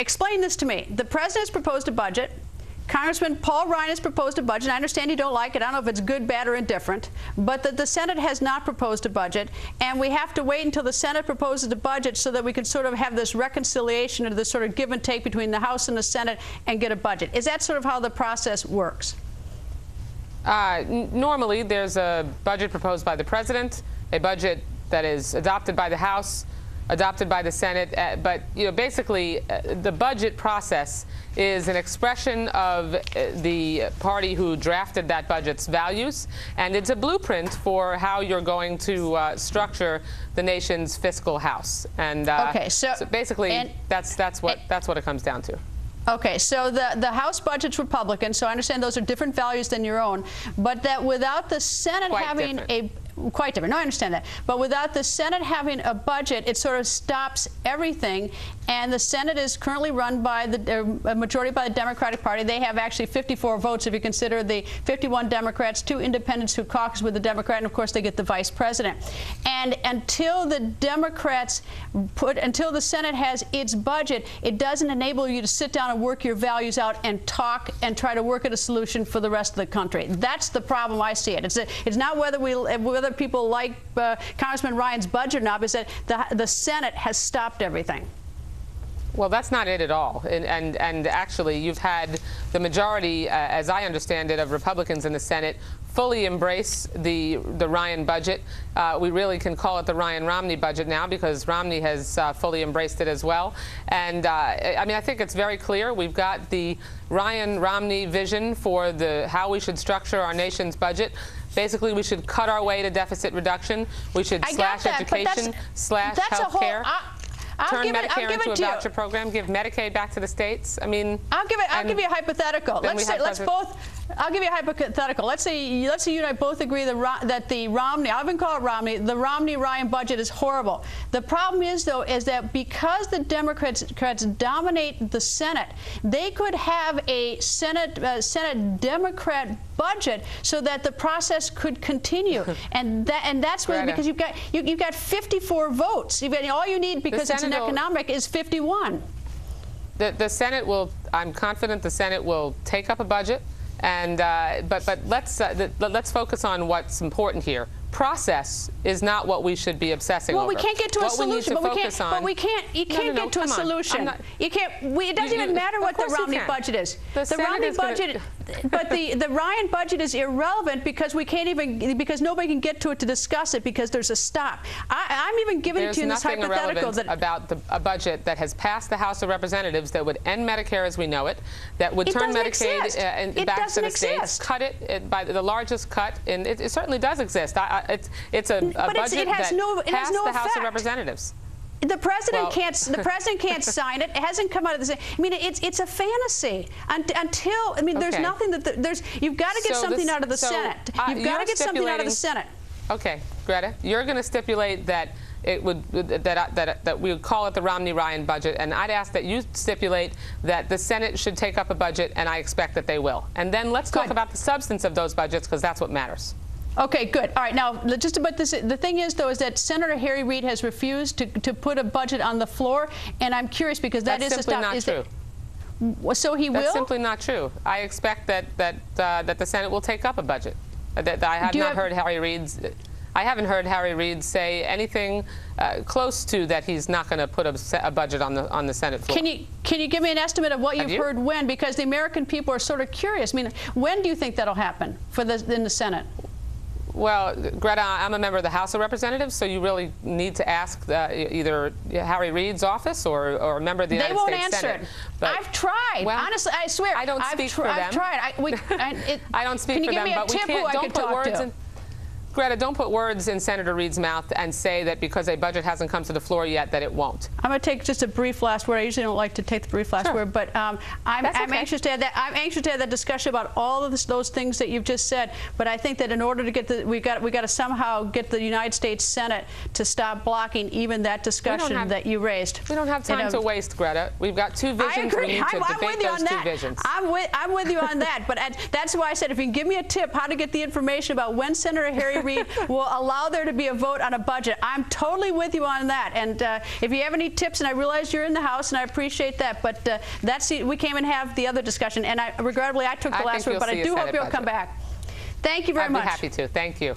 Explain this to me. The president's proposed a budget. Congressman Paul Ryan has proposed a budget. I understand you don't like it. I don't know if it's good, bad, or indifferent. But the Senate has not proposed a budget. And we have to wait until the Senate proposes a budget so that we can sort of have this reconciliation or this sort of give and take between the House and the Senate and get a budget. Is that sort of how the process works? Normally, there's a budget proposed by the president, a budget that is adopted by the House, adopted by the Senate, but basically the budget process is an expression of the party who drafted that budget's values, and it's a blueprint for how you're going to structure the nation's fiscal house. And okay, so basically that's what it comes down to. Okay, so the House budget's Republican, so I understand those are different values than your own, but that without the Senate having quite different. No, I understand that. But without the Senate having a budget, it sort of stops everything. And the Senate is currently run by the majority by the Democratic Party. They have actually 54 votes if you consider the 51 Democrats, 2 independents who caucus with the Democrat, and of course they get the vice president. And until the Democrats until the Senate has its budget, it doesn't enable you to sit down and work your values out and talk and try to work at a solution for the rest of the country. That's the problem I see it. It's not whether people like Congressman Ryan's budget or not, is that the Senate has stopped everything. Well, that's not it at all. And actually, you've had the majority, as I understand it, of Republicans in the Senate fully embrace the Ryan budget. We really can call it the Ryan-Romney budget now because Romney has fully embraced it as well. And I mean, I think it's very clear. We've got the Ryan-Romney vision for how we should structure our nation's budget. Basically, we should cut our way to deficit reduction. We should slash education, slash health care. Turn Medicare into a voucher program. Give Medicaid back to the states. I mean, I'll give you a hypothetical. I'll give you a hypothetical. Let's say you and I both agree that the Romney, I'll even call it Romney, the Romney-Ryan budget is horrible. The problem is, though, is that because the Democrats dominate the Senate, they could have a Senate Democrat budget so that the process could continue, and that's where, because you've got 54 votes. All you need, because it's an economic, is 51. The Senate will. I'm confident the Senate will take up a budget. And but let's focus on what's important here. Process is not what we should be obsessing over. Well, we can't get to a solution. You can't get to a solution. You can't. It doesn't even matter what the Romney budget is. The Romney budget, but the Ryan budget is irrelevant because we can't even nobody can get to it to discuss it because there's a stop. I'm even giving it to you in this hypothetical about a budget that has passed the House of Representatives that would end Medicare as we know it, that would turn Medicaid back to the states, cut it by the largest cut, and it certainly does exist. It's a budget that passed the House of Representatives. The president can't sign it. It hasn't come out of the. I mean, it's a fantasy until. I mean, there's nothing that you've got to get something out of the Senate. You've got to get something out of the Senate. Okay, Greta, you're going to stipulate that it would that we would call it the Romney-Ryan budget, and I'd ask that you stipulate that the Senate should take up a budget, and I expect that they will. And then let's talk about the substance of those budgets because that's what matters. Okay, good. All right, now just about this. The thing is, though, is that Senator Harry Reid has refused to put a budget on the floor, and I'm curious because that's simply not true. So he will? That's simply not true. I expect that the Senate will take up a budget. I haven't heard Harry Reid say anything close to that he's not going to put a budget on the Senate floor. Can you give me an estimate of what you've heard when? Because the American people are sort of curious. I mean, when do you think that'll happen in the Senate? Well, Greta, I'm a member of the House of Representatives, so you really need to ask either Harry Reid's office or a member of the United States Senate. They won't answer it. I've tried. Well, honestly, I swear. I don't speak for them. I've tried. I don't speak for them, but we can't. Don't put words in. Greta, don't put words in Senator Reid's mouth and say that because a budget hasn't come to the floor yet that it won't. I'm going to take just a brief last word. I usually don't like to take the brief last word, but I'm anxious to have that. I'm anxious to have that discussion about all of those things that you've just said. But I think that in order to get we got to somehow get the United States Senate to stop blocking even that discussion that you raised. We don't have time to waste, Greta. We've got two visions. I agree. We need to debate those two visions. I'm with you on that. But that's why I said if you can give me a tip how to get the information about when Senator Harry Reid will allow there to be a vote on a budget. I'm totally with you on that. And if you have any tips, and I realize you're in the House, and I appreciate that, but we came and have the other discussion. And regrettably, I took the last one, but I do hope you'll come back. Thank you very much. I'd be happy to. Thank you.